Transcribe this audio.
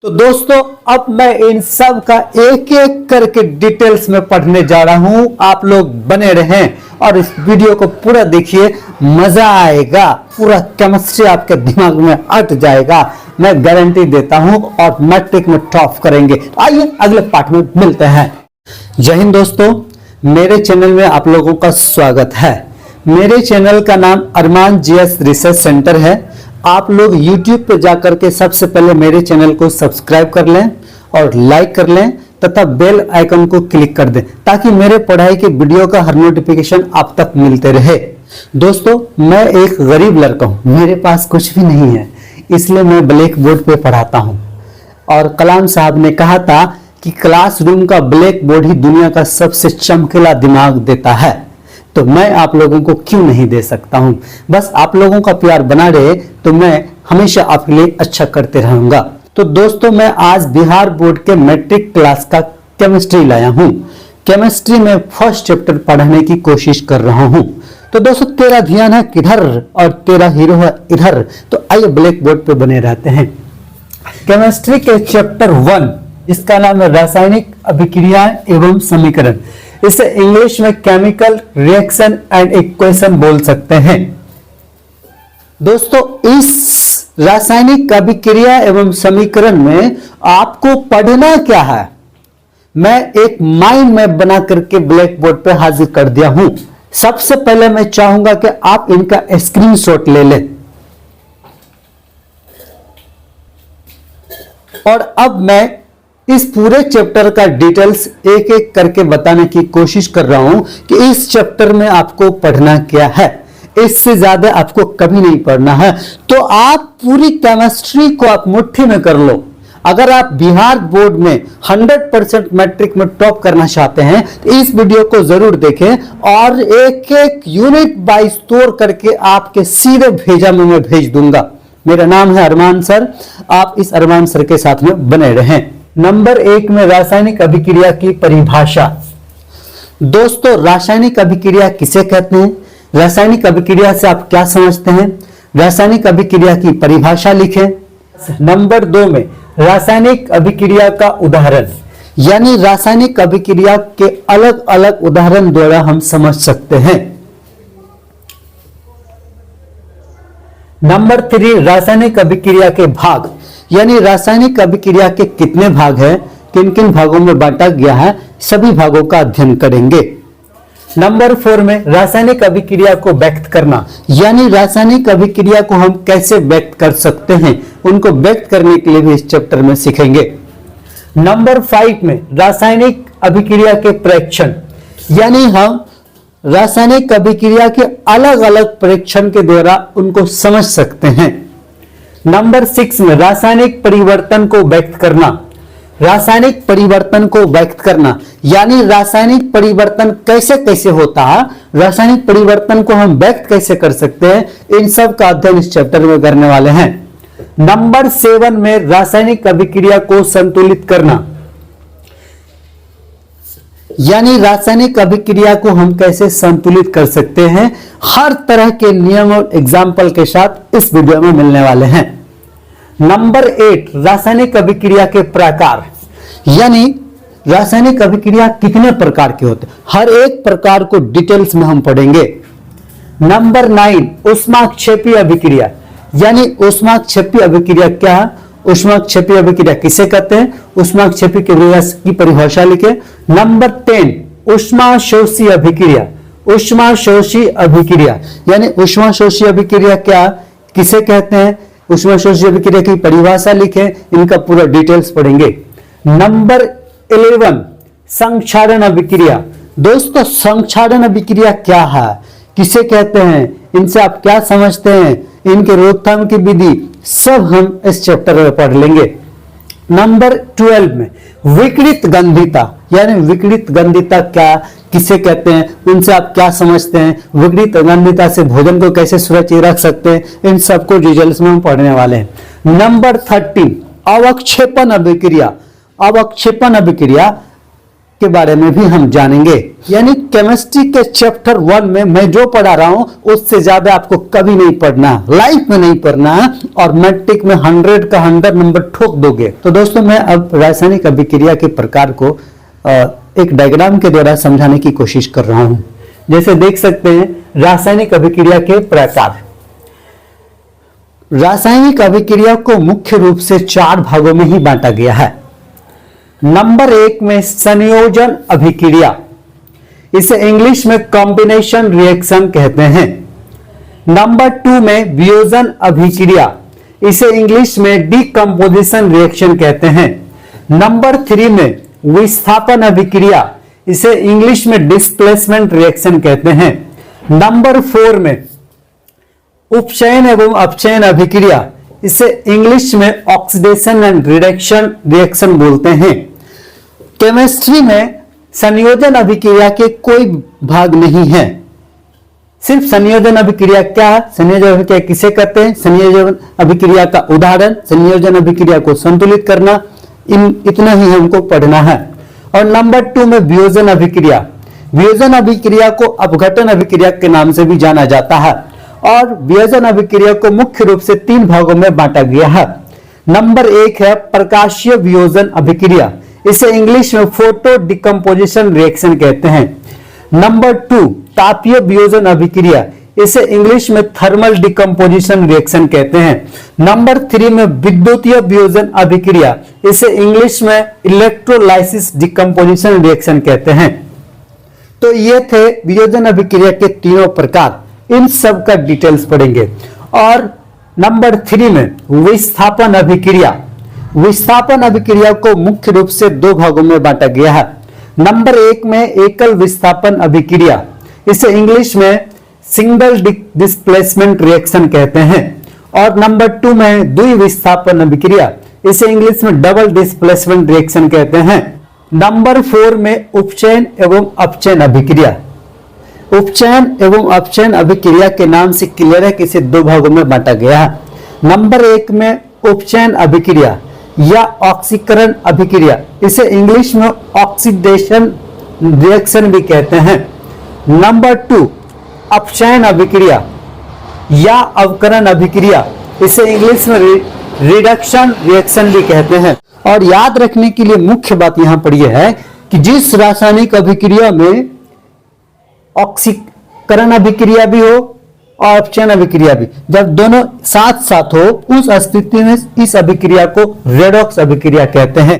तो दोस्तों अब मैं इन सब का एक एक करके डिटेल्स में पढ़ने जा रहा हूं। आप लोग बने रहें और इस वीडियो को पूरा देखिए, मजा आएगा। पूरा केमिस्ट्री आपके दिमाग में अट जाएगा, मैं गारंटी देता हूं। और मैट्रिक में टॉप करेंगे। आइए अगले पार्ट में मिलते हैं। जय हिंद दोस्तों, मेरे चैनल में आप लोगों का स्वागत है। मेरे चैनल का नाम अरमान जीएस रिसर्च सेंटर है। आप लोग YouTube पे जाकर के सबसे पहले मेरे चैनल को सब्सक्राइब कर लें और लाइक कर लें तथा बेल आइकन को क्लिक कर दें ताकि मेरे पढ़ाई के वीडियो का हर नोटिफिकेशन आप तक मिलते रहे। दोस्तों मैं एक गरीब लड़का हूं, मेरे पास कुछ भी नहीं है, इसलिए मैं ब्लैक बोर्ड पे पढ़ाता हूं। और कलाम साहब ने कहा था कि क्लासरूम का ब्लैक बोर्ड ही दुनिया का सबसे चमकीला दिमाग देता है, तो मैं आप लोगों को क्यों नहीं दे सकता हूं। बस आप लोगों का प्यार बना रहे तो मैं हमेशा आपके लिए अच्छा करते रहूंगा। तो दोस्तों मैं आज बिहार बोर्ड के मैट्रिक क्लास का केमिस्ट्री लाया हूं। केमिस्ट्री में फर्स्ट चैप्टर पढ़ने की कोशिश कर रहा हूं। तो दोस्तों तेरा ध्यान है किधर और तेरा हीरो है इधर, तो आइए ब्लैक बोर्ड पे बने रहते हैं। केमिस्ट्री के चैप्टर 1 जिसका नाम है रासायनिक अभिक्रिया एवं समीकरण, इसे इंग्लिश में केमिकल रिएक्शन एंड इक्वेशन बोल सकते हैं। दोस्तों इस रासायनिक अभिक्रिया एवं समीकरण में आपको पढ़ना क्या है, मैं एक माइंड मैप बना करके ब्लैक बोर्ड पे हाजिर कर दिया हूं। सबसे पहले मैं चाहूंगा कि आप इनका स्क्रीनशॉट ले लें। और अब मैं इस पूरे चैप्टर का डिटेल्स एक एक करके बताने की कोशिश कर रहा हूं कि इस चैप्टर में आपको पढ़ना क्या है। इससे ज्यादा आपको कभी नहीं पढ़ना है। तो आप पूरी केमिस्ट्री को आप मुट्ठी में कर लो। अगर आप बिहार बोर्ड में 100% मैट्रिक में टॉप करना चाहते हैं तो इस वीडियो को जरूर देखें और एक एक यूनिट वाइज तोड़ करके आपके सीधे भेजा में मैं भेज दूंगा। मेरा नाम है अरमान सर, आप इस अरमान सर के साथ में बने रहें। नंबर 1 में रासायनिक अभिक्रिया की परिभाषा। दोस्तों रासायनिक अभिक्रिया किसे कहते हैं, रासायनिक अभिक्रिया से आप क्या समझते हैं, रासायनिक अभिक्रिया की परिभाषा लिखें। नंबर 2 में रासायनिक अभिक्रिया का उदाहरण, यानी रासायनिक अभिक्रिया के अलग अलग उदाहरण द्वारा हम समझ सकते हैं। नंबर 3 रासायनिक अभिक्रिया के भाग, यानी रासायनिक अभिक्रिया के कितने भाग हैं, किन किन भागों में बांटा गया है, सभी भागों का अध्ययन करेंगे। नंबर 4 में रासायनिक अभिक्रिया को व्यक्त करना, यानी रासायनिक अभिक्रिया को हम कैसे व्यक्त कर सकते हैं, उनको व्यक्त करने के लिए भी इस चैप्टर में सीखेंगे। नंबर 5 में रासायनिक अभिक्रिया के प्रेक्षण, यानी हम रासायनिक अभिक्रिया के अलग अलग प्रेक्षण के द्वारा उनको समझ सकते हैं। नंबर 6 में रासायनिक परिवर्तन को व्यक्त करना, रासायनिक परिवर्तन को व्यक्त करना, यानी रासायनिक परिवर्तन कैसे कैसे होता है, रासायनिक परिवर्तन को हम व्यक्त कैसे कर सकते हैं, इन सब का अध्ययन इस चैप्टर में करने वाले हैं। नंबर 7 में रासायनिक अभिक्रिया को संतुलित करना, यानी रासायनिक अभिक्रिया को हम कैसे संतुलित कर सकते हैं, हर तरह के नियम और एग्जाम्पल के साथ इस वीडियो में मिलने वाले हैं। नंबर 8 रासायनिक अभिक्रिया के प्रकार, यानी रासायनिक अभिक्रिया कितने प्रकार के होते हैं, हर एक प्रकार को डिटेल्स में हम पढ़ेंगे। नंबर 9 ऊष्माक्षेपी अभिक्रिया, यानी ऊष्माक्षेपी अभिक्रिया क्या है, ऊष्माक्षेपी अभिक्रिया किसे कहते हैं, ऊष्माक्षेपी की परिभाषा लिखे। नंबर 10 ऊष्माशोषी अभिक्रिया, ऊष्माशोषी अभिक्रिया, यानी ऊष्माशोषी अभिक्रिया क्या किसे कहते हैं, ऊष्माशोषी अभिक्रिया की परिभाषा लिखें, इनका पूरा डिटेल्स पढ़ेंगे। नंबर 11 संक्षारण अभिक्रिया। दोस्तों संक्षारण अभिक्रिया क्या है, किसे कहते हैं, इनसे आप क्या समझते हैं, इनके रोकथाम की विधि सब हम इस चैप्टर में पढ़ लेंगे। नंबर 12 में विकृत गंधिता, यानी विकृत गंधिता क्या किसे कहते हैं, उनसे आप क्या समझते हैं, विकृत गंधिता से भोजन को कैसे सुरक्षित रख सकते हैं, इन सबको डिटेल्स में हम पढ़ने वाले हैं। नंबर 13 अवक्षेपण अभिक्रिया। अवक्षेपण अभिक्रिया के बारे में भी हम जानेंगे। यानी केमिस्ट्री के चैप्टर 1 में मैं जो पढ़ा रहा हूं उससे ज्यादा आपको कभी नहीं पढ़ना, लाइफ में नहीं पढ़ना, और मैट्रिक में 100 का 100 नंबर ठोक दोगे। तो दोस्तों मैं अब रासायनिक अभिक्रिया के प्रकार को एक डायग्राम के द्वारा समझाने की कोशिश कर रहा हूं। जैसे देख सकते हैं रासायनिक अभिक्रिया के प्रकार। रासायनिक अभिक्रिया को मुख्य रूप से 4 भागों में ही बांटा गया है। नंबर 1 में संयोजन अभिक्रिया, इसे इंग्लिश में कॉम्बिनेशन रिएक्शन कहते हैं। नंबर 2 में वियोजन अभिक्रिया, इसे इंग्लिश में डीकंपोजिशन रिएक्शन कहते हैं। नंबर 3 में विस्थापन अभिक्रिया, इसे इंग्लिश में डिस्प्लेसमेंट रिएक्शन कहते हैं। नंबर 4 में उपचयन एवं अपचयन अभिक्रिया, इसे इंग्लिश में ऑक्सीडेशन एंड रिडक्शन रिएक्शन बोलते हैं। केमिस्ट्री में संयोजन अभिक्रिया के कोई भाग नहीं है, सिर्फ संयोजन अभिक्रिया क्या है, संयोजन अभिक्रिया किसे कहते हैं, संयोजन अभिक्रिया का उदाहरण, संयोजन अभिक्रिया को संतुलित करना, इतना ही हमको पढ़ना है। और नंबर 2 में वियोजन अभिक्रिया, वियोजन अभिक्रिया को अपघटन अभिक्रिया के नाम से भी जाना जाता है। और वियोजन अभिक्रिया को मुख्य रूप से 3 भागों में बांटा गया है। नंबर 1 है प्रकाशीय वियोजन अभिक्रिया, इसे इंग्लिश में फोटो डिकम्पोजिशन रिएक्शन कहते हैं। नंबर 2 तापीय वियोजन अभिक्रिया, इसे इंग्लिश में थर्मल डिकम्पोजिशन रिएक्शन कहते हैं। नंबर 3 में विद्युतीय वियोजन अभिक्रिया, इसे इंग्लिश में इलेक्ट्रोलाइसिस डिकम्पोजिशन रिएक्शन कहते हैं। तो ये थे वियोजन अभिक्रिया के तीनों प्रकार, इन सब का डिटेल्स पढ़ेंगे। और नंबर 3 में विस्थापन अभिक्रिया, विस्थापन अभिक्रिया को मुख्य रूप से 2 भागों में बांटा गया है। नंबर 1 में एकल विस्थापन अभिक्रिया, इसे इंग्लिश में सिंगल डिस्प्लेसमेंट रिएक्शन कहते हैं। और नंबर 2 में द्विविस्थापन अभिक्रिया, इसे इंग्लिश में डबल डिस्प्लेसमेंट रिएक्शन कहते हैं। नंबर 4 में उपचयन एवं अपचयन अभिक्रिया, उपचयन एवं अपचयन अभिक्रिया के नाम से क्लियर है कि इसे 2 भागों में बांटा गया है। नंबर 1 में उपचयन अभिक्रिया या ऑक्सीकरण अभिक्रिया, इसे इंग्लिश में ऑक्सीडेशन रिएक्शन भी कहते हैं। नंबर 2 अपचयन अभिक्रिया या अवकरण अभिक्रिया, इसे इंग्लिश में रिडक्शन रिएक्शन भी कहते हैं। और याद रखने के लिए मुख्य बात यहां पर यह है कि जिस रासायनिक अभिक्रिया में ऑक्सीकरण अभिक्रिया भी हो और अपचयन अभिक्रिया भी, जब दोनों साथ साथ हो, उस स्थिति में इस अभिक्रिया को रेडॉक्स अभिक्रिया कहते हैं।